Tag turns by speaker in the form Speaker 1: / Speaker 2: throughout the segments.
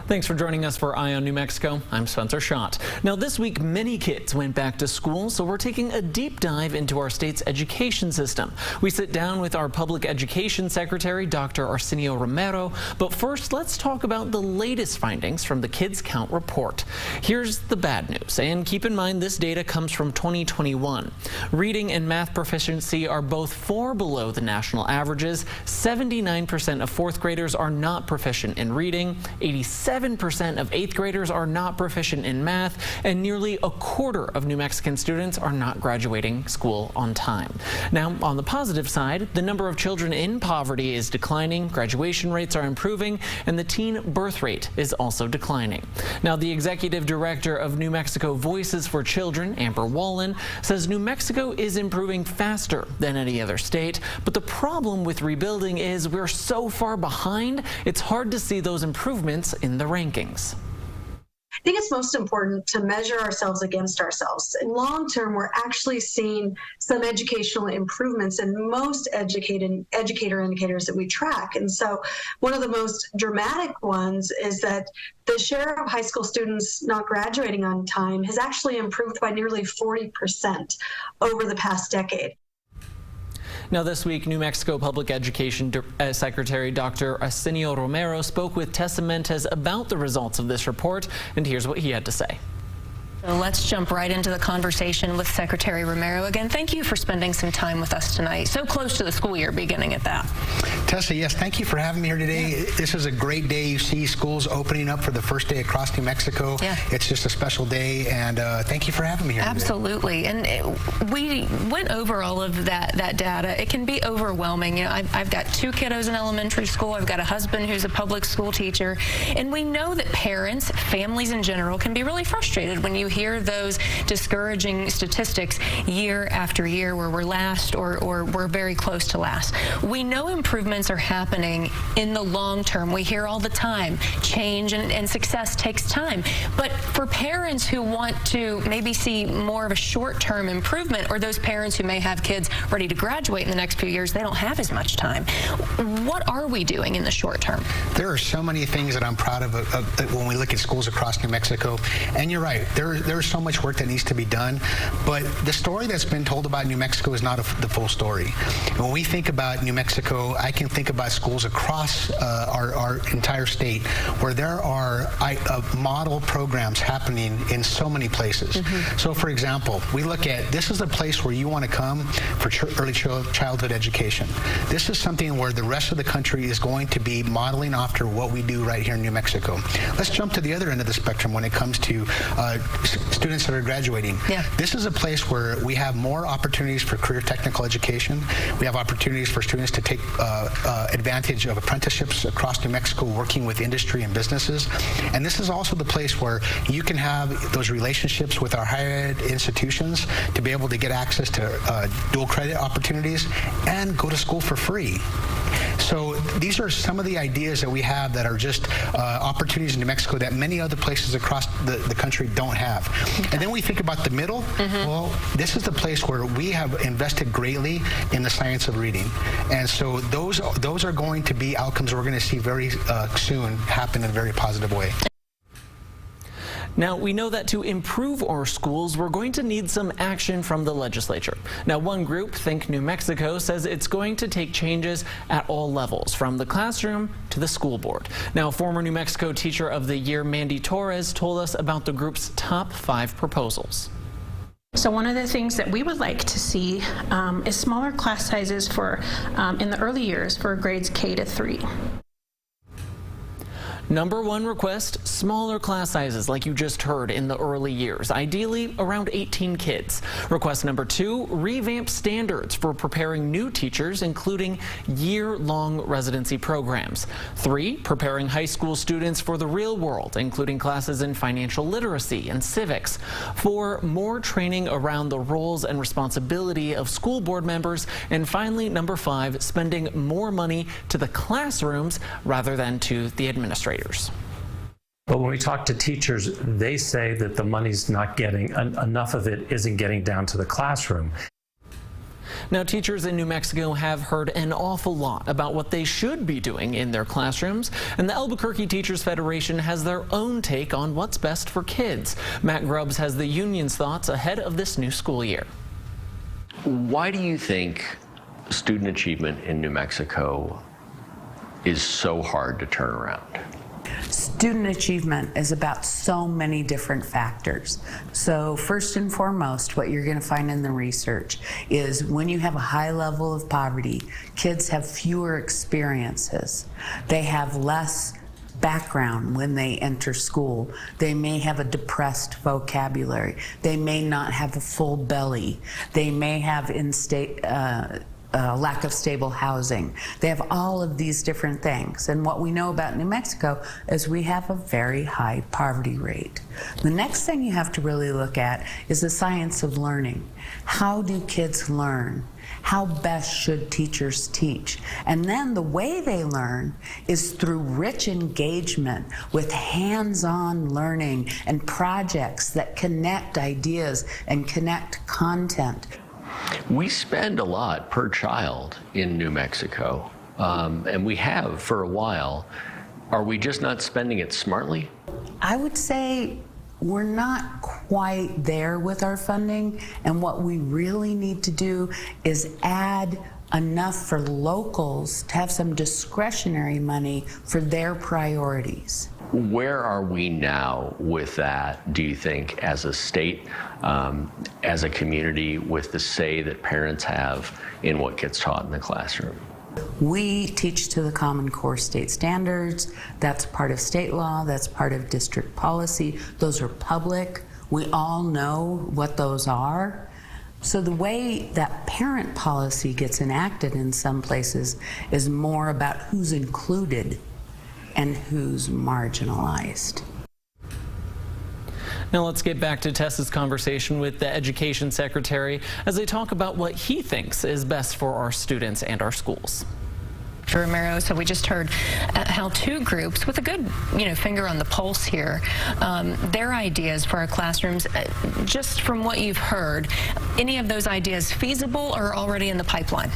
Speaker 1: Thanks for joining us for Eye on New Mexico. I'm Spencer Schott. Now this week, many kids went back to school, so we're taking a deep dive into our state's education system. We sit down with our Public Education Secretary, Dr. Arsenio Romero, but first let's talk about the latest findings from the Kids Count report. Here's the bad news, and keep in mind this data comes from 2021. Reading and math proficiency are both far below the national averages. 79% of fourth graders are not proficient in reading, 87% of 8th graders are not proficient in math, and nearly a quarter of New Mexican students are not graduating school on time. Now, on the positive side, the number of children in poverty is declining, graduation rates are improving, and the teen birth rate is also declining. Now, the executive director of New Mexico Voices for Children, Amber Wallen, says New Mexico is improving faster than any other state, but the problem with rebuilding is we're so far behind, it's hard to see those improvements in the rankings.
Speaker 2: I think it's most important to measure ourselves against ourselves. In long term, we're actually seeing some educational improvements in most educator indicators that we track. And so one of the most dramatic ones is that the share of high school students not graduating on time has actually improved by nearly 40% over the past decade.
Speaker 1: Now this week, New Mexico Public Education Secretary Dr. Arsenio Romero spoke with Tessa Mentes about the results of this report, and here's what he had to say.
Speaker 3: So let's jump right into the conversation with Secretary Romero. Again, thank you for spending some time with us tonight. So close to the school year beginning at that.
Speaker 4: Tessa, yes, thank you for having me here today. Yeah. This is a great day. You see schools opening up for the first day across New Mexico. Yeah. It's just a special day, and thank you for having me here
Speaker 3: Absolutely.
Speaker 4: today.
Speaker 3: And we went over all of that data. It can be overwhelming. You know, I've got 2 kiddos in elementary school. I've got a husband who's a public school teacher. And we know that parents, families in general, can be really frustrated when you hear those discouraging statistics year after year where we're last or we're very close to last. We know improvements are happening in the long term. We hear all the time, change and success takes time. But for parents who want to maybe see more of a short-term improvement, or those parents who may have kids ready to graduate in the next few years, they don't have as much time. What are we doing in the short term?
Speaker 4: There are so many things that I'm proud of when we look at schools across New Mexico. And you're right, there's so much work that needs to be done, but the story that's been told about New Mexico is not the full story. And when we think about New Mexico, I can think about schools across our entire state where there are model programs happening in so many places. Mm-hmm. So for example, we look at, this is a place where you want to come for early childhood education. This is something where the rest of the country is going to be modeling after what we do right here in New Mexico. Let's jump to the other end of the spectrum when it comes to students that are graduating. Yeah. This is a place where we have more opportunities for career technical education. We have opportunities for students to take advantage of apprenticeships across New Mexico, working with industry and businesses. And this is also the place where you can have those relationships with our higher ed institutions to be able to get access to dual credit opportunities and go to school for free. So these are some of the ideas that we have that are just opportunities in New Mexico that many other places across the country don't have. Okay. And then we think about the middle. Mm-hmm. Well, this is the place where we have invested greatly in the science of reading. And so those are going to be outcomes we're going to see very soon happen in a very positive way.
Speaker 1: Now, we know that to improve our schools, we're going to need some action from the legislature. Now, one group, Think New Mexico, says it's going to take changes at all levels, from the classroom to the school board. Now, former New Mexico Teacher of the Year Mandy Torres told us about the group's top 5 proposals.
Speaker 5: So one of the things that we would like to see is smaller class sizes for in the early years for grades K to 3.
Speaker 1: Number 1 request, smaller class sizes like you just heard in the early years, ideally around 18 kids. Request number 2, revamp standards for preparing new teachers, including year-long residency programs. 3, preparing high school students for the real world, including classes in financial literacy and civics. 4, more training around the roles and responsibility of school board members. And finally, number 5, spending more money to the classrooms rather than to the administrators.
Speaker 6: But when we talk to teachers, they say that the money's not getting, enough of it isn't getting down to the classroom.
Speaker 1: Now, teachers in New Mexico have heard an awful lot about what they should be doing in their classrooms, and the Albuquerque Teachers Federation has their own take on what's best for kids. Matt Grubbs has the union's thoughts ahead of this new school year.
Speaker 7: Why do you think student achievement in New Mexico is so hard to turn around?
Speaker 8: Student achievement is about so many different factors. So first and foremost, what you're going to find in the research is when you have a high level of poverty, kids have fewer experiences. They have less background when they enter school. They may have a depressed vocabulary. They may not have a full belly. They may have lack of stable housing. They have all of these different things. And what we know about New Mexico is we have a very high poverty rate. The next thing you have to really look at is the science of learning. How do kids learn? How best should teachers teach? And then the way they learn is through rich engagement with hands-on learning and projects that connect ideas and connect content.
Speaker 7: We spend a lot per child in New Mexico, and we have for a while. Are we just not spending it smartly?
Speaker 8: I would say we're not quite there with our funding, and what we really need to do is add enough for locals to have some discretionary money for their priorities.
Speaker 7: Where are we now with that, do you think, as a state, as a community, with the say that parents have in what gets taught in the classroom?
Speaker 8: We teach to the Common Core state standards. That's part of state law. That's part of district policy. Those are public. We all know what those are. So the way that parent policy gets enacted in some places is more about who's included and who's marginalized.
Speaker 1: Now let's get back to Tessa's conversation with the Education Secretary as they talk about what he thinks is best for our students and our schools.
Speaker 3: Romero. So we just heard how two groups with a good, finger on the pulse here, their ideas for our classrooms. Just from what you've heard, any of those ideas feasible or already in the pipeline?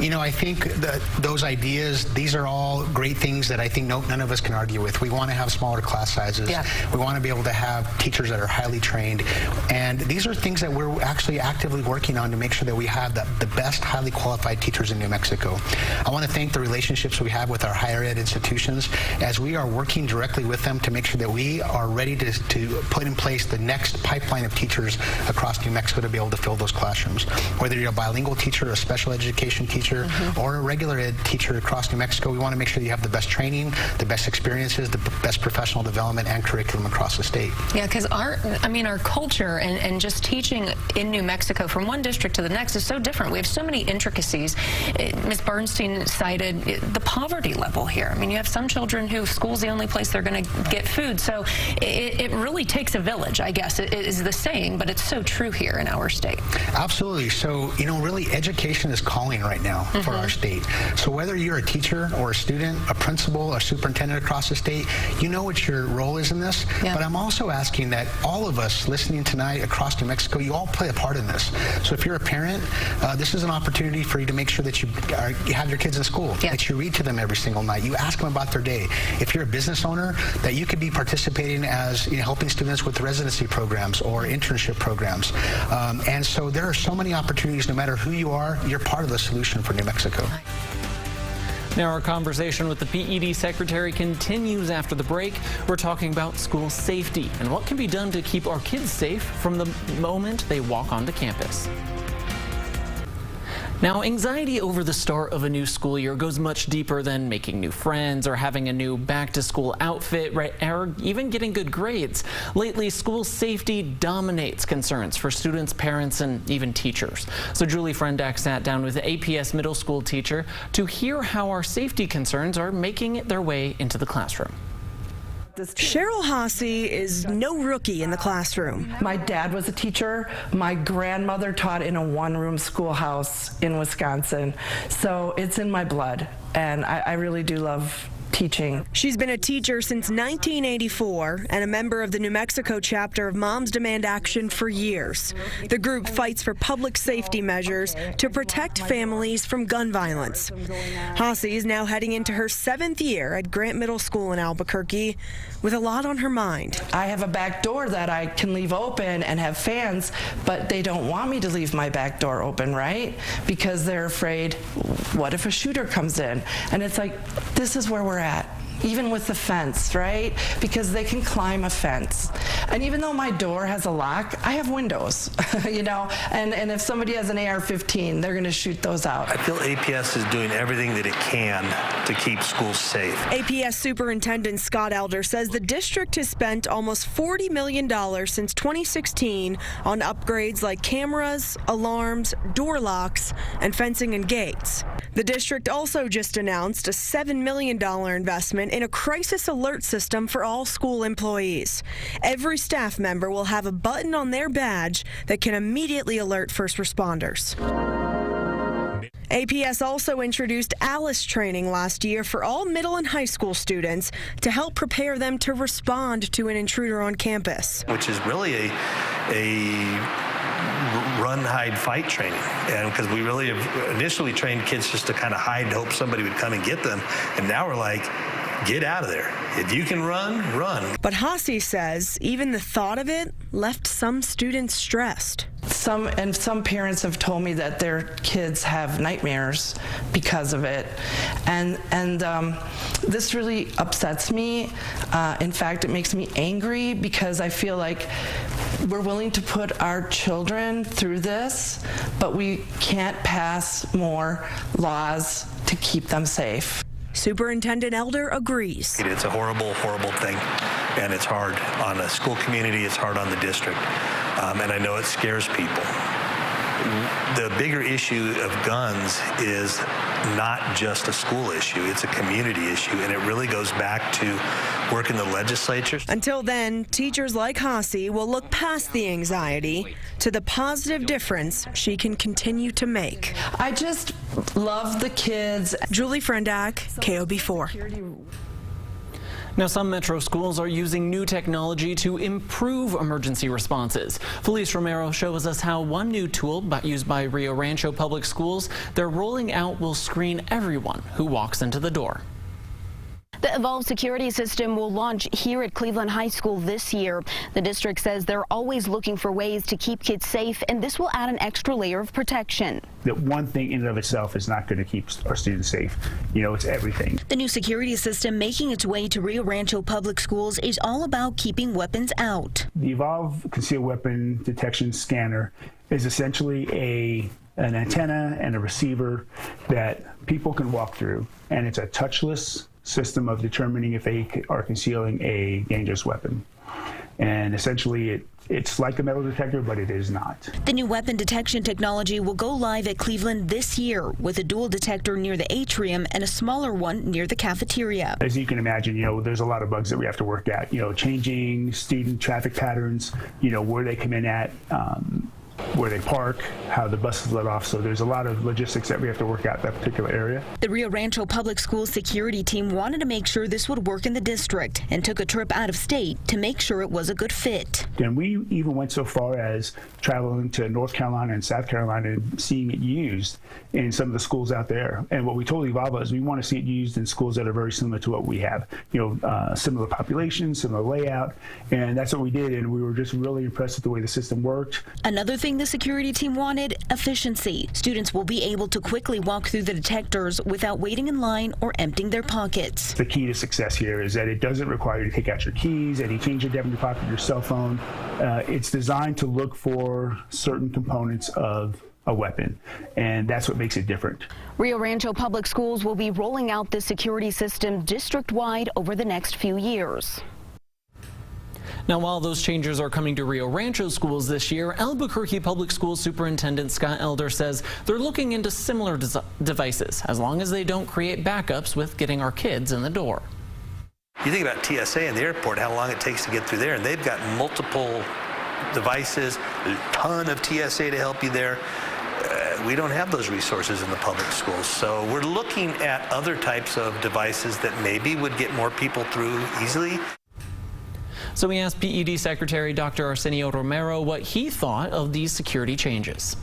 Speaker 4: I think that those ideas, these are all great things that I think none of us can argue with. We want to have smaller class sizes. Yeah. We want to be able to have teachers that are highly trained. And these are things that we're actually actively working on to make sure that we have the best highly qualified teachers in New Mexico. I want to thank the relationships we have with our higher ed institutions as we are working directly with them to make sure that we are ready to put in place the next pipeline of teachers across New Mexico to be able to fill those classrooms. Whether you're a bilingual teacher, a special education teacher, or a regular ed teacher across New Mexico, we want to make sure that you have the best training, the best experiences, the best professional development and curriculum across the state.
Speaker 3: Yeah, because our culture and just teaching in New Mexico from one district to the next is so different. We have so many intricacies. Ms. Bernstein cited the poverty level here. You have some children who school's the only place they're going to get food. So it really takes a village, I guess, it is the saying, but it's so true here in our state.
Speaker 4: Absolutely. So, really education is calling right now for our state. So whether you're a teacher or a student, a principal, a superintendent across the state, you know what your role is in this. Yeah. But I'm also asking that all of us listening tonight across New Mexico, you all play a part in this. So if you're a parent, this is an opportunity for you to make sure that you have your kids in school, that you read to them every single night, you ask them about their day. If you're a business owner, that you could be participating as helping students with residency programs or internship programs. And so there are so many opportunities. No matter who you are, you're part of the solution for New Mexico.
Speaker 1: Now our conversation with the PED Secretary continues after the break. We're talking about school safety and what can be done to keep our kids safe from the moment they walk onto campus. Now, anxiety over the start of a new school year goes much deeper than making new friends or having a new back-to-school outfit, or even getting good grades. Lately, school safety dominates concerns for students, parents, and even teachers. So Julie Frendak sat down with an APS middle school teacher to hear how our safety concerns are making their way into the classroom.
Speaker 9: Cheryl Haase is no rookie in the classroom.
Speaker 10: My dad was a teacher. My grandmother taught in a one-room schoolhouse in Wisconsin. So it's in my blood, and I really do love teaching.
Speaker 9: She's been a teacher since 1984 and a member of the New Mexico chapter of Moms Demand Action for years. The group fights for public safety measures to protect families from gun violence. Hossie is now heading into her 7th year at Grant Middle School in Albuquerque with a lot on her mind.
Speaker 10: I have a back door that I can leave open and have fans, but they don't want me to leave my back door open, right? Because they're afraid, what if a shooter comes in? And it's like, this is where we're at. Even with the fence, right? Because they can climb a fence. And even though my door has a lock, I have windows, you know? And if somebody has an AR-15, they're gonna shoot those out.
Speaker 11: I feel APS is doing everything that it can to keep schools safe.
Speaker 9: APS Superintendent Scott Elder says the district has spent almost $40 million since 2016 on upgrades like cameras, alarms, door locks, and fencing and gates. The district also just announced a $7 million investment in a crisis alert system for all school employees. Every staff member will have a button on their badge that can immediately alert first responders. APS also introduced ALICE training last year for all middle and high school students to help prepare them to respond to an intruder on campus.
Speaker 11: Which is really a run, hide, fight training. And because we really have initially trained kids just to kind of hide and hope somebody would come and get them. And now we're like, get out of there. If you can run, run.
Speaker 9: But Hossie says even the thought of it left some students stressed.
Speaker 10: Some parents have told me that their kids have nightmares because of it, and this really upsets me. In fact, it makes me angry because I feel like we're willing to put our children through this, but we can't pass more laws to keep them safe.
Speaker 9: Superintendent Elder agrees.
Speaker 11: It's a horrible, horrible thing, and it's hard on a school community, it's hard on the district, and I know it scares people. The bigger issue of guns is not just a school issue, it's a community issue, and it really goes back to work in the legislature.
Speaker 9: Until then, teachers like Hossie will look past the anxiety to the positive difference she can continue to make.
Speaker 10: I just love the kids.
Speaker 9: Julie Frendak, KOB4.
Speaker 1: Now, some metro schools are using new technology to improve emergency responses. Felice Romero shows us how one new tool used by Rio Rancho Public Schools they're rolling out will screen everyone who walks into the door.
Speaker 12: The Evolved security system will launch here at Cleveland High School this year. The district says they're always looking for ways to keep kids safe, and this will add an extra layer of protection.
Speaker 13: That one thing in and of itself is not going to keep our students safe. You know, it's everything.
Speaker 14: The new security system making its way to Rio Rancho Public Schools is all about keeping weapons out.
Speaker 13: The Evolved Concealed Weapon Detection Scanner is essentially an antenna and a receiver that people can walk through, and it's a touchless system of determining if they are concealing a dangerous weapon. And essentially it's like a metal detector, but it is not.
Speaker 14: The new weapon detection technology will go live at Cleveland this year with a dual detector near the atrium and a smaller one near the cafeteria.
Speaker 13: As you can imagine, you know, there's a lot of bugs that we have to work at, you know, changing student traffic patterns, you know, where they come in at, where they park, how the buses let off. So there's a lot of logistics that we have to work out in that particular area.
Speaker 14: The Rio Rancho Public Schools security team wanted to make sure this would work in the district and took a trip out of state to make sure it was a good fit.
Speaker 13: And we even went so far as traveling to North Carolina and South Carolina and seeing it used in some of the schools out there. And what we told Evolva is we want to see it used in schools that are very similar to what we have. You know, similar population, similar layout, and that's what we did. And we were just really impressed with the way the system worked.
Speaker 14: Another thing the security team wanted, efficiency. Students will be able to quickly walk through the detectors without waiting in line or emptying their pockets.
Speaker 13: The key to success here is that it doesn't require you to take out your keys, any change your debt in your pocket, your cell phone. It's designed to look for certain components of a weapon, and that's what makes it different.
Speaker 12: Rio Rancho Public Schools will be rolling out this security system district-wide over the next few years.
Speaker 1: Now, while those changes are coming to Rio Rancho schools this year, Albuquerque Public Schools Superintendent Scott Elder says they're looking into similar devices as long as they don't create backups with getting our kids in the door.
Speaker 11: You think about TSA in the airport, how long it takes to get through there, and they've got multiple devices, a ton of TSA to help you there. We don't have those resources in the public schools. So we're looking at other types of devices that maybe would get more people through easily.
Speaker 1: So we asked PED Secretary Dr. Arsenio Romero what he thought of these security changes.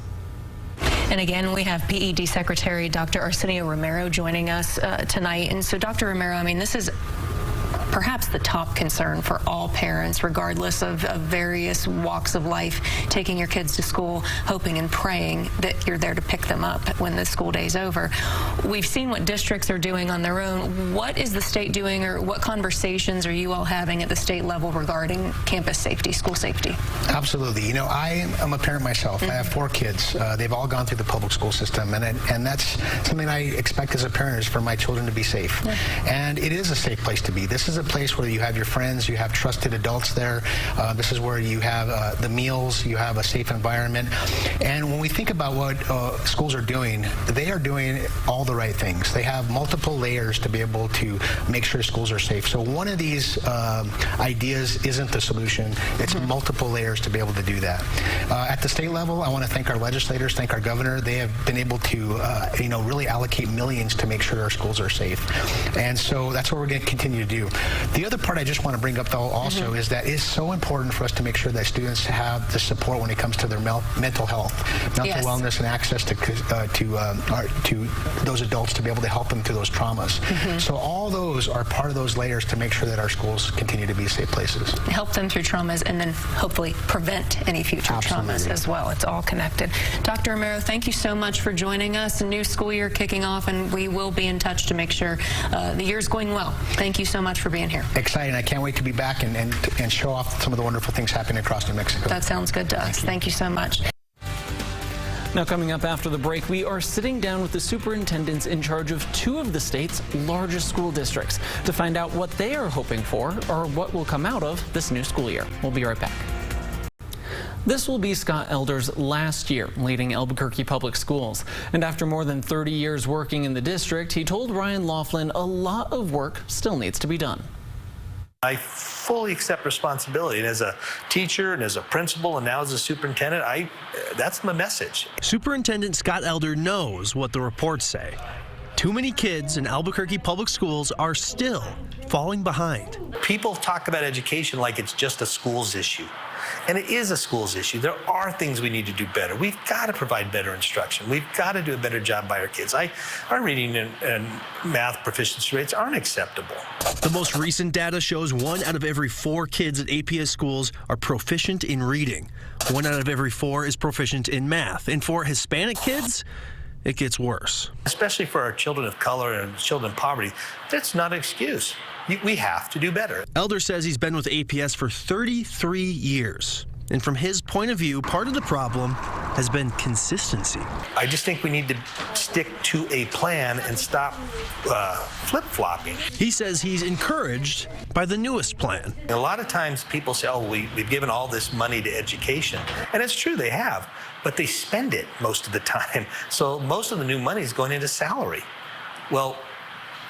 Speaker 3: And again, we have PED Secretary Dr. Arsenio Romero joining us tonight. And so, Dr. Romero, I mean, this is perhaps the top concern for all parents, regardless of various walks of life, taking your kids to school, hoping and praying that you're there to pick them up when the school day's over. We've seen what districts are doing on their own. What is the state doing, or what conversations are you all having at the state level regarding campus safety, school safety?
Speaker 4: Absolutely. You know, I'm a parent myself. I have 4 kids. They've all gone through the public school system, and that's something I expect as a parent, is for my children to be safe. Yeah. And it is a safe place to be. This is a place where you have your friends, you have trusted adults there. This is where you have the meals, you have a safe environment. And when we think about what schools are doing, they are doing all the right things. They have multiple layers to be able to make sure schools are safe. So one of these ideas isn't the solution. It's multiple layers to be able to do that. At the state level, I want to thank our legislators, thank our governor. They have been able to really allocate millions to make sure our schools are safe. And so that's what we're going to continue to do. The other part I just want to bring up, though, also is that it's so important for us to make sure that students have the support when it comes to their mental health, mental wellness, and access to those adults to be able to help them through those traumas. So all those are part of those layers to make sure that our schools continue to be safe places.
Speaker 3: Help them through traumas, and then hopefully prevent any future traumas as well. It's all connected. Dr. Romero, thank you so much for joining us. A new school year kicking off, and we will be in touch to make sure the year's going well. Thank you so much for being here.
Speaker 4: Exciting. I can't wait to be back and show off some of the wonderful things happening across New Mexico.
Speaker 3: That sounds good to us. Thank you so much.
Speaker 1: Now, coming up after the break, we are sitting down with the superintendents in charge of 2 of the state's largest school districts to find out what they are hoping for, or what will come out of this new school year. We'll be right back. This will be Scott Elder's last year leading Albuquerque Public Schools. And after more than 30 years working in the district, he told Ryan Laughlin a lot of work still needs to be done.
Speaker 11: I fully accept responsibility, and as a teacher and as a principal and now as a superintendent, that's my message.
Speaker 15: Superintendent Scott Elder knows what the reports say. Too many kids in Albuquerque Public Schools are still falling behind.
Speaker 11: People talk about education like it's just a schools issue. And it is a schools issue. There are things we need to do better. We've got to provide better instruction. We've got to do a better job by our kids. Our reading and math proficiency rates aren't acceptable.
Speaker 15: The most recent data shows 1 out of every 4 kids at APS schools are proficient in reading. 1 out of every 4 is proficient in math. And for Hispanic kids, it gets worse.
Speaker 11: Especially for our children of color and children in poverty, that's not an excuse. We have to do better.
Speaker 15: Elder says he's been with APS for 33 years. And from his point of view, part of the problem has been consistency.
Speaker 11: I just think we need to stick to a plan and stop flip-flopping.
Speaker 15: He says he's encouraged by the newest plan.
Speaker 11: A lot of times people say, oh, we've given all this money to education. And it's true, they have. But they spend it most of the time. So most of the new money is going into salary. Well,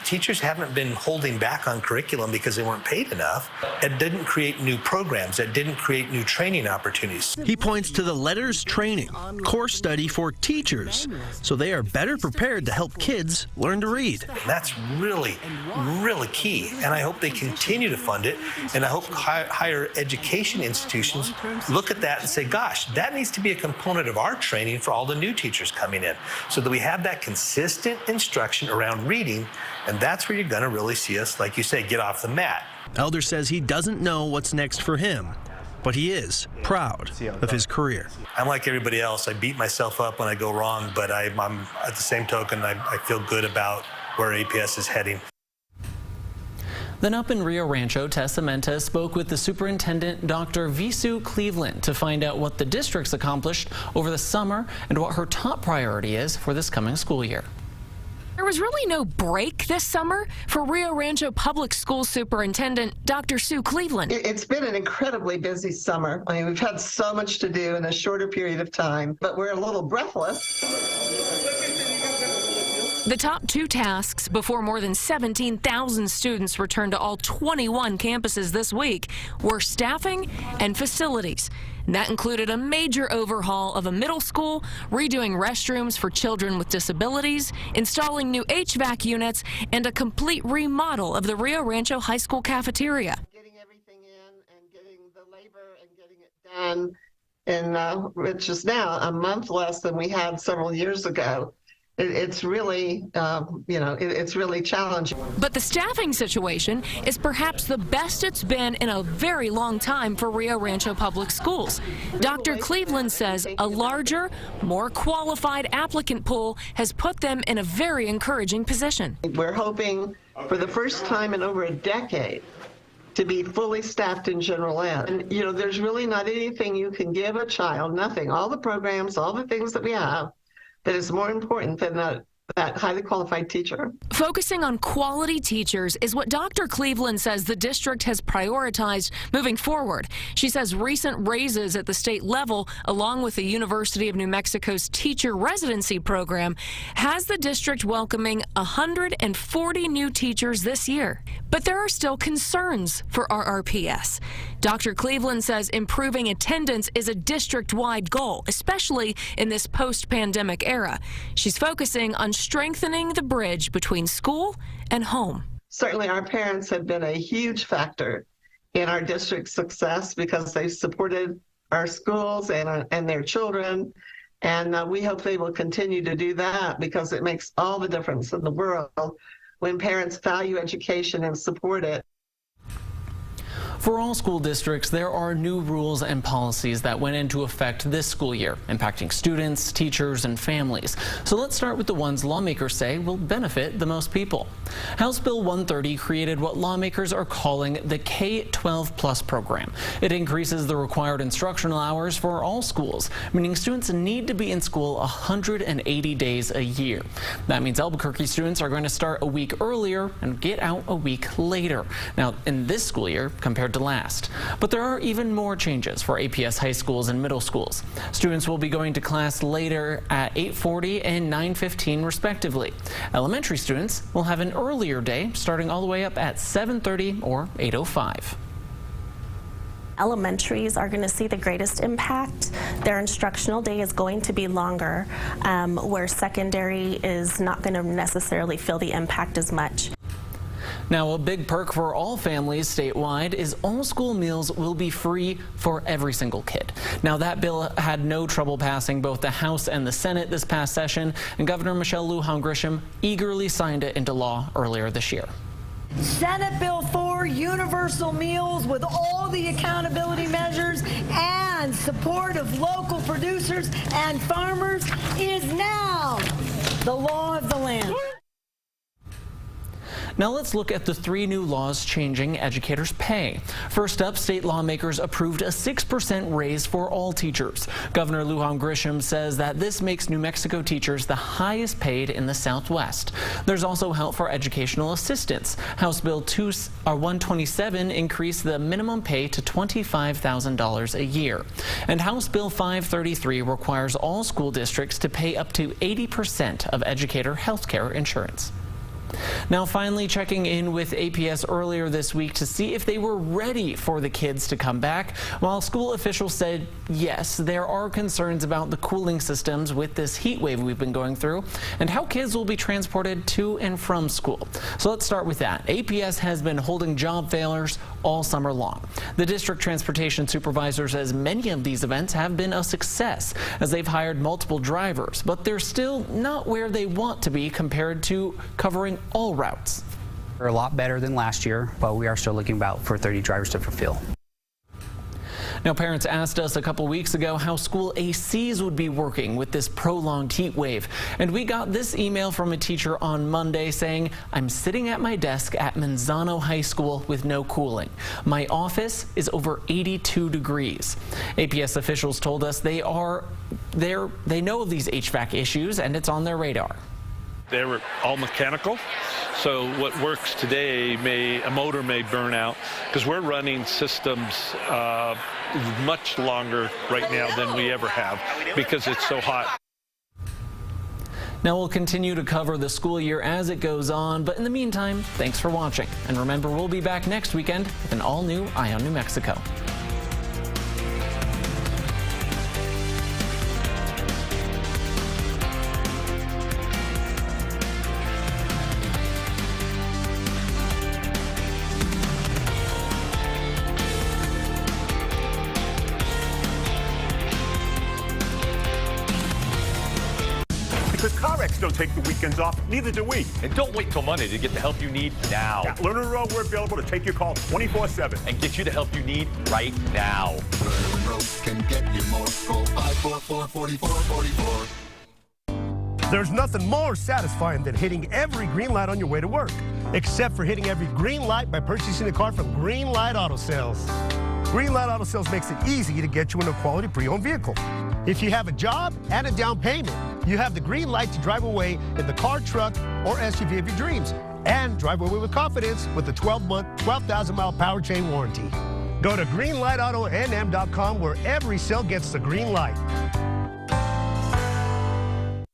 Speaker 11: teachers haven't been holding back on curriculum because they weren't paid enough. It didn't create new programs. It didn't create new training opportunities.
Speaker 15: He points to the LETTERS training, course study for teachers, so they are better prepared to help kids learn to read.
Speaker 11: That's really, really key, and I hope they continue to fund it, and I hope higher education institutions look at that and say, gosh, that needs to be a component of our training for all the new teachers coming in, so that we have that consistent instruction around reading. And that's where you're going to really see us, like you say, get off the mat.
Speaker 15: Elder says he doesn't know what's next for him, but he is proud of his career.
Speaker 11: I'm like everybody else. I beat myself up when I go wrong, but I'm at the same token, I feel good about where APS is heading.
Speaker 1: Then up in Rio Rancho, Tessa Mentes spoke with the superintendent, Dr. Visu Cleveland, to find out what the district's accomplished over the summer and what her top priority is for this coming school year.
Speaker 16: There was really no break this summer for Rio Rancho Public School Superintendent Dr. Sue Cleveland.
Speaker 17: It's been an incredibly busy summer. I mean, we've had so much to do in a shorter period of time, but we're a little breathless.
Speaker 16: The top two tasks before more than 17,000 students returned to all 21 campuses this week were staffing and facilities. And that included a major overhaul of a middle school, redoing restrooms for children with disabilities, installing new HVAC units, and a complete remodel of the Rio Rancho High School cafeteria.
Speaker 17: Getting everything in and getting the labor and getting it done, and which is now a month less than we had several years ago. It's really, it's really challenging.
Speaker 16: But the staffing situation is perhaps the best it's been in a very long time for Rio Rancho Public Schools. Dr. Cleveland says a larger, more qualified applicant pool has put them in a very encouraging position.
Speaker 17: We're hoping for the first time in over a decade to be fully staffed in general ed. And, there's really not anything you can give a child, nothing, all the programs, all the things that we have, that is more important than that highly qualified teacher.
Speaker 16: Focusing on quality teachers is what Dr. Cleveland says the district has prioritized moving forward. She says recent raises at the state level, along with the University of New Mexico's teacher residency program, has the district welcoming 140 new teachers this year. But there are still concerns for RRPS. Dr. Cleveland says improving attendance is a district-wide goal, especially in this post-pandemic era. She's focusing on strengthening the bridge between school and home.
Speaker 17: Certainly our parents have been a huge factor in our district's success because they've supported our schools and their children. And we hope they will continue to do that because it makes all the difference in the world when parents value education and support it.
Speaker 1: For all school districts, there are new rules and policies that went into effect this school year, impacting students, teachers, and families. So let's start with the ones lawmakers say will benefit the most people. House Bill 130 created what lawmakers are calling the K-12 Plus program. It increases the required instructional hours for all schools, meaning students need to be in school 180 days a year. That means Albuquerque students are going to start a week earlier and get out a week later. Now, in this school year, compared to last. But there are even more changes for APS high schools and middle schools. Students will be going to class later at 8:40 and 9:15 respectively. Elementary students will have an earlier day, starting all the way up at 7:30 or 8:05.
Speaker 18: Elementaries are going to see the greatest impact. Their instructional day is going to be longer, where secondary is not going to necessarily feel the impact as much.
Speaker 1: Now, a big perk for all families statewide is all school meals will be free for every single kid. Now, that bill had no trouble passing both the House and the Senate this past session, and Governor Michelle Lujan Grisham eagerly signed it into law earlier this year.
Speaker 19: Senate Bill 4, universal meals with all the accountability measures and support of local producers and farmers, is now the law of the land.
Speaker 1: Now let's look at the 3 new laws changing educators' pay. First up, state lawmakers approved a 6% raise for all teachers. Governor Lujan Grisham says that this makes New Mexico teachers the highest paid in the Southwest. There's also help for educational assistants. House Bill 127 increased the minimum pay to $25,000 a year. And House Bill 533 requires all school districts to pay up to 80% of educator health care insurance. Now, finally checking in with APS earlier this week to see if they were ready for the kids to come back. While school officials said yes, there are concerns about the cooling systems with this heat wave we've been going through and how kids will be transported to and from school. So let's start with that. APS has been holding job failures all summer long. The district transportation supervisor says many of these events have been a success as they've hired multiple drivers, but they're still not where they want to be compared to covering all routes.
Speaker 20: We're a lot better than last year, but we are still looking about for 30 drivers to fulfill.
Speaker 1: Now, parents asked us a couple weeks ago how school ACs would be working with this prolonged heat wave. And we got this email from a teacher on Monday saying, "I'm sitting at my desk at Manzano High School with no cooling. My office is over 82 degrees. APS officials told us they know of these HVAC issues and it's on their radar.
Speaker 21: They were all mechanical, so what works today a motor may burn out because we're running systems much longer right now than we ever have because it's so hot.
Speaker 1: Now we'll continue to cover the school year as it goes on, but in the meantime, thanks for watching. And remember, we'll be back next weekend with an all-new Eye on New Mexico.
Speaker 2: Because car wrecks don't take the weekends off, neither do we.
Speaker 22: And don't wait till Monday to get the help you need now.
Speaker 2: At Lerner Road, we're available to take your call 24/7
Speaker 22: and get you the help you need right now.
Speaker 23: Lerner Road can get you more. Call 544-4444.
Speaker 2: There's nothing more satisfying than hitting every green light on your way to work, except for hitting every green light by purchasing a car from Green Light Auto Sales. Green Light Auto Sales makes it easy to get you in a quality pre-owned vehicle. If you have a job and a down payment, you have the green light to drive away in the car, truck, or SUV of your dreams, and drive away with confidence with the 12-month, 12,000-mile powertrain warranty. Go to greenlightautonm.com where every sale gets the green light.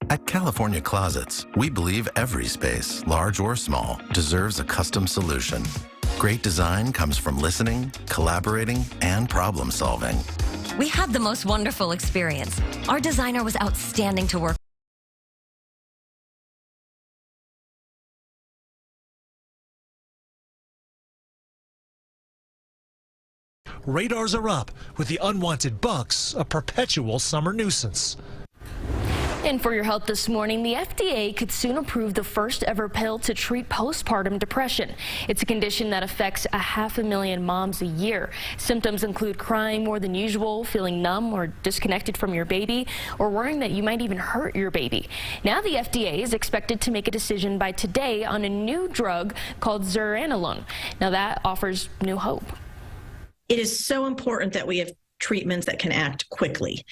Speaker 24: At California Closets, we believe every space, large or small, deserves a custom solution. Great design comes from listening, collaborating, and problem solving.
Speaker 25: We had the most wonderful experience. Our designer was outstanding to work with.
Speaker 26: Radars are up, with the unwanted bugs a perpetual summer nuisance.
Speaker 27: And for your help this morning, the FDA could soon approve the first ever pill to treat postpartum depression. It's a condition that affects 500,000 moms a year. Symptoms include crying more than usual, feeling numb or disconnected from your baby, or worrying that you might even hurt your baby. Now the FDA is expected to make a decision by today on a new drug called zuranolone. Now that offers new hope.
Speaker 28: It is so important that we have treatments that can act quickly.